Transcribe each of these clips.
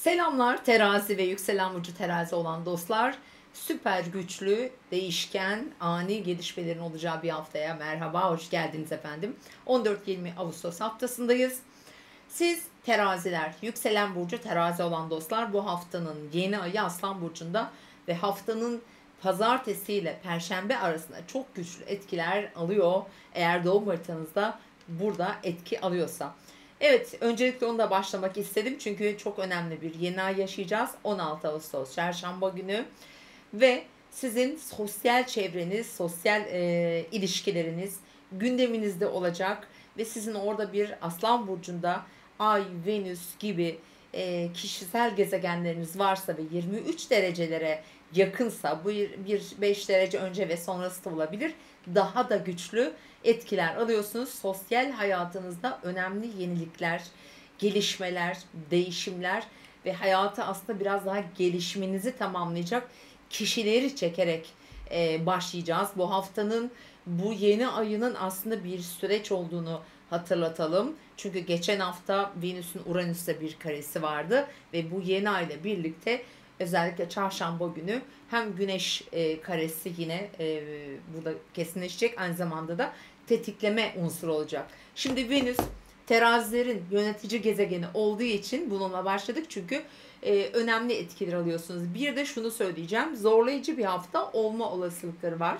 Selamlar terazi ve yükselen burcu terazi olan dostlar. Süper güçlü, değişken, ani gelişmelerin olacağı bir haftaya merhaba, hoş geldiniz efendim. 14-20 Ağustos haftasındayız. Siz teraziler, yükselen burcu terazi olan dostlar bu haftanın yeni ayı Aslan Burcu'nda ve haftanın pazartesi ile perşembe arasında çok güçlü etkiler alıyor. Eğer doğum haritanızda burada etki alıyorsa. Evet, öncelikle onu da başlamak istedim çünkü çok önemli bir yeni ay yaşayacağız. 16 Ağustos Çarşamba günü ve sizin sosyal çevreniz, sosyal ilişkileriniz gündeminizde olacak ve sizin orada bir Aslan Burcu'nda Ay, Venüs gibi kişisel gezegenleriniz varsa ve 23 derecelere yakınsa bu bir 5 derece önce ve sonrası da olabilir. Daha da güçlü etkiler alıyorsunuz. Sosyal hayatınızda önemli yenilikler, gelişmeler, değişimler ve hayatı aslında biraz daha gelişiminizi tamamlayacak kişileri çekerek başlayacağız. Bu haftanın bu yeni ayının aslında bir süreç olduğunu hatırlatalım. Çünkü geçen hafta Venüs'ün Uranüs'te bir karesi vardı ve bu yeni ayla birlikte özellikle çarşamba günü hem güneş karesi yine burada kesinleşecek, aynı zamanda da tetikleme unsuru olacak. Şimdi Venüs terazilerin yönetici gezegeni olduğu için bununla başladık çünkü önemli etkiler alıyorsunuz. Bir de şunu söyleyeceğim, zorlayıcı bir hafta olma olasılıkları var.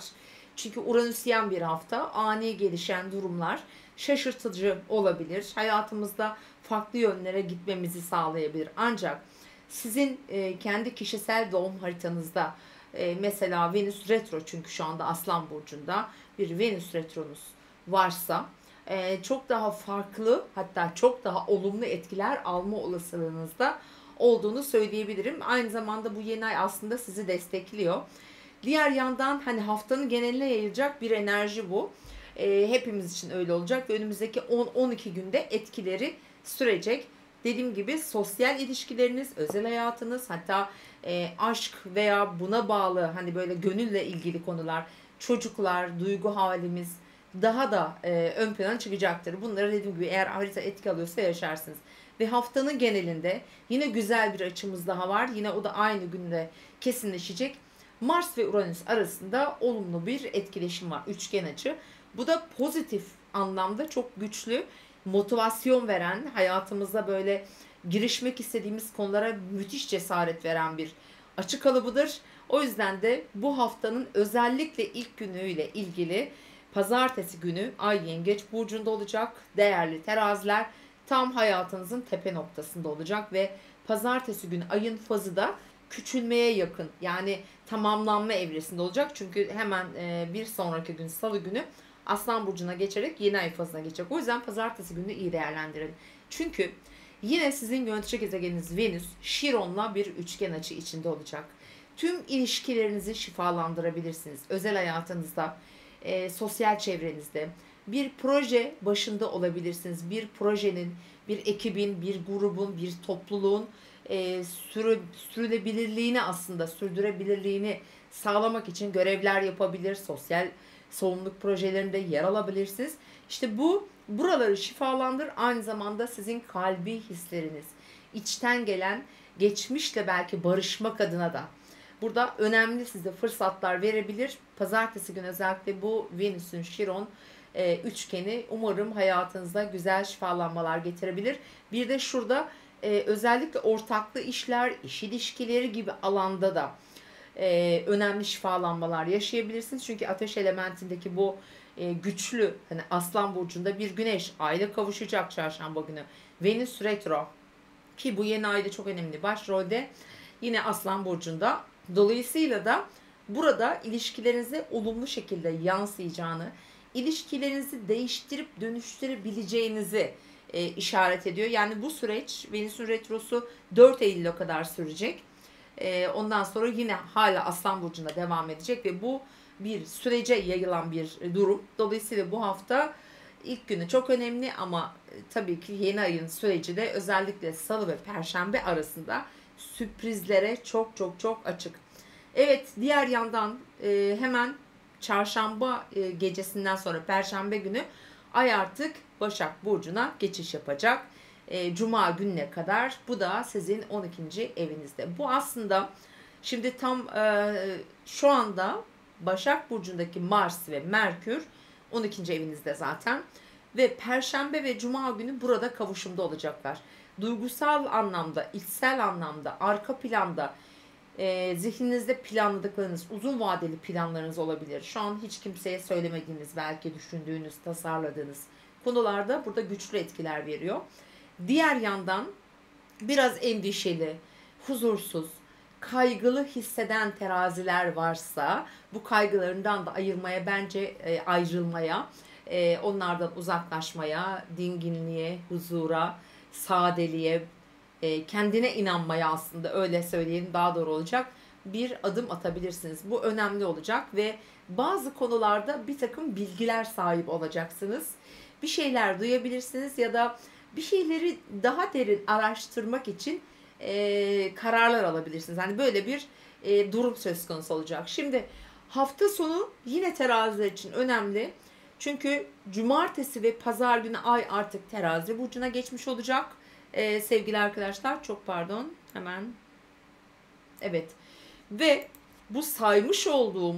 Çünkü Uranüsyen bir hafta, ani gelişen durumlar şaşırtıcı olabilir. Hayatımızda farklı yönlere gitmemizi sağlayabilir. Ancak sizin kendi kişisel doğum haritanızda mesela Venüs retro, çünkü şu anda Aslan Burcu'nda bir Venüs retronuz varsa çok daha farklı, hatta çok daha olumlu etkiler alma olasılığınızda olduğunu söyleyebilirim. Aynı zamanda bu yeni ay aslında sizi destekliyor. Diğer yandan hani haftanın geneline yayılacak bir enerji bu. Hepimiz için öyle olacak ve önümüzdeki 10-12 günde etkileri sürecek. Dediğim gibi sosyal ilişkileriniz, özel hayatınız, hatta aşk veya buna bağlı hani böyle gönülle ilgili konular, çocuklar, duygu halimiz daha da ön plana çıkacaktır. Bunları dediğim gibi eğer harita etki alıyorsa yaşarsınız. Ve haftanın genelinde yine güzel bir açımız daha var. Yine o da aynı günde kesinleşecek. Mars ve Uranüs arasında olumlu bir etkileşim var. Üçgen açı. Bu da pozitif anlamda çok güçlü, motivasyon veren, hayatımızda böyle girişmek istediğimiz konulara müthiş cesaret veren bir açı kalıbıdır. O yüzden de bu haftanın özellikle ilk günüyle ilgili pazartesi günü Ay Yengeç burcunda olacak. Değerli teraziler, tam hayatınızın tepe noktasında olacak ve pazartesi günü ayın fazı da küçülmeye yakın, yani tamamlanma evresinde olacak. Çünkü hemen bir sonraki gün Salı günü Aslan Burcu'na geçerek yeni ay fazına geçecek. O yüzden pazartesi günü iyi değerlendirin. Çünkü yine sizin yönetici gezegeniniz Venüs, Şiron'la bir üçgen açı içinde olacak. Tüm ilişkilerinizi şifalandırabilirsiniz. Özel hayatınızda, sosyal çevrenizde. Bir proje başında olabilirsiniz. Bir projenin, bir ekibin, bir grubun, bir topluluğun sürdürülebilirliğini, aslında sürdürebilirliğini sağlamak için görevler yapabilir, sosyal sorumluluk projelerinde yer alabilirsiniz. İşte buraları şifalandır, aynı zamanda sizin kalbi hisleriniz, içten gelen, geçmişle belki barışmak adına da burada önemli size fırsatlar verebilir. Pazartesi günü özellikle bu Venüs'ün Şiron üçgeni umarım hayatınızda güzel şifalanmalar getirebilir. Bir de şurada özellikle ortaklı işler, iş ilişkileri gibi alanda da önemli şifalanmalar yaşayabilirsiniz. Çünkü ateş elementindeki bu güçlü hani Aslan Burcu'nda bir güneş ayla kavuşacak çarşamba günü. Venüs retro, ki bu yeni ayda çok önemli başrolde yine Aslan Burcu'nda. Dolayısıyla da burada ilişkilerinize olumlu şekilde yansıyacağını, ilişkilerinizi değiştirip dönüştürebileceğinizi işaret ediyor. Yani bu süreç, Venüs'ün retrosu 4 Eylül'e kadar sürecek. Ondan sonra yine hala Aslan Burcu'nda devam edecek ve bu bir sürece yayılan bir durum. Dolayısıyla bu hafta ilk günü çok önemli ama tabii ki yeni ayın süreci de özellikle Salı ve Perşembe arasında sürprizlere çok çok çok açık. Evet, diğer yandan hemen Çarşamba gecesinden sonra Perşembe günü Ay artık Başak Burcu'na geçiş yapacak. Cuma gününe kadar. Bu da sizin 12. evinizde. Bu aslında şimdi tam şu anda Başak Burcu'ndaki Mars ve Merkür 12. evinizde zaten. Ve Perşembe ve Cuma günü burada kavuşumda olacaklar. Duygusal anlamda, içsel anlamda, arka planda zihninizde planladıklarınız, uzun vadeli planlarınız olabilir. Şu an hiç kimseye söylemediğiniz, belki düşündüğünüz, tasarladığınız konularda burada güçlü etkiler veriyor. Diğer yandan biraz endişeli, huzursuz, kaygılı hisseden teraziler varsa bu kaygılarından da ayırmaya, bence ayrılmaya, onlardan uzaklaşmaya, dinginliğe, huzura, sadeliğe, kendine inanmaya, aslında öyle söyleyelim daha doğru olacak, bir adım atabilirsiniz. Bu önemli olacak ve bazı konularda bir takım bilgiler sahip olacaksınız. Bir şeyler duyabilirsiniz ya da bir şeyleri daha derin araştırmak için kararlar alabilirsiniz. Yani böyle bir durum söz konusu olacak. Şimdi hafta sonu yine teraziler için önemli. Çünkü cumartesi ve pazar günü ay artık terazi burcuna geçmiş olacak. Sevgili arkadaşlar, çok pardon, hemen evet, ve bu saymış olduğum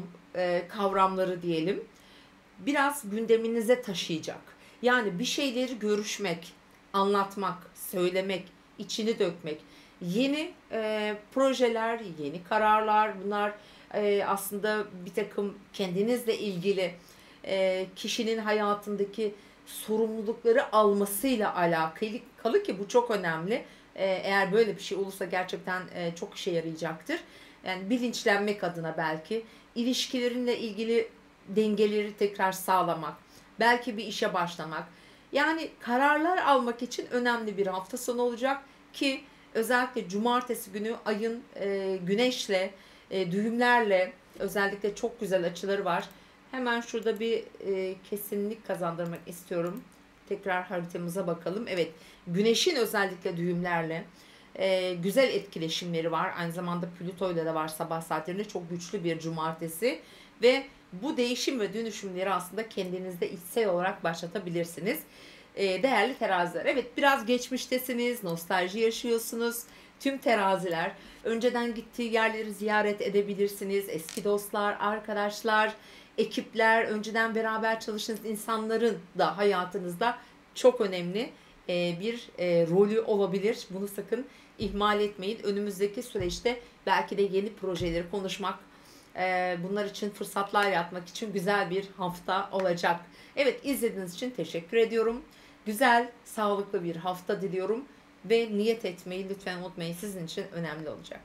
kavramları diyelim biraz gündeminize taşıyacak. Yani bir şeyleri görüşmek, anlatmak, söylemek, içini dökmek, yeni projeler, yeni kararlar, bunlar aslında bir takım kendinizle ilgili kişinin hayatındaki sorumlulukları almasıyla alakalı ki bu çok önemli. Eğer böyle bir şey olursa gerçekten çok işe yarayacaktır. Yani bilinçlenmek adına, belki ilişkilerinle ilgili dengeleri tekrar sağlamak, belki bir işe başlamak. Yani kararlar almak için önemli bir hafta sonu olacak ki özellikle cumartesi günü ayın güneşle, düğümlerle özellikle çok güzel açıları var. Hemen şurada bir kesinlik kazandırmak istiyorum. Tekrar haritamıza bakalım. Evet, güneşin özellikle düğümlerle güzel etkileşimleri var. Aynı zamanda Plüto'yla da var sabah saatlerinde, çok güçlü bir cumartesi. Ve bu değişim ve dönüşümleri aslında kendinizde içsel olarak başlatabilirsiniz. Değerli teraziler, evet, biraz geçmiştesiniz, nostalji yaşıyorsunuz. Tüm teraziler, önceden gittiği yerleri ziyaret edebilirsiniz. Eski dostlar, arkadaşlar, ekipler, önceden beraber çalıştığınız insanların da hayatınızda çok önemli bir rolü olabilir. Bunu sakın ihmal etmeyin. Önümüzdeki süreçte belki de yeni projeleri konuşmak, bunlar için fırsatlar yaratmak için güzel bir hafta olacak. Evet, izlediğiniz için teşekkür ediyorum. Güzel, sağlıklı bir hafta diliyorum ve niyet etmeyi lütfen unutmayın. Sizin için önemli olacak.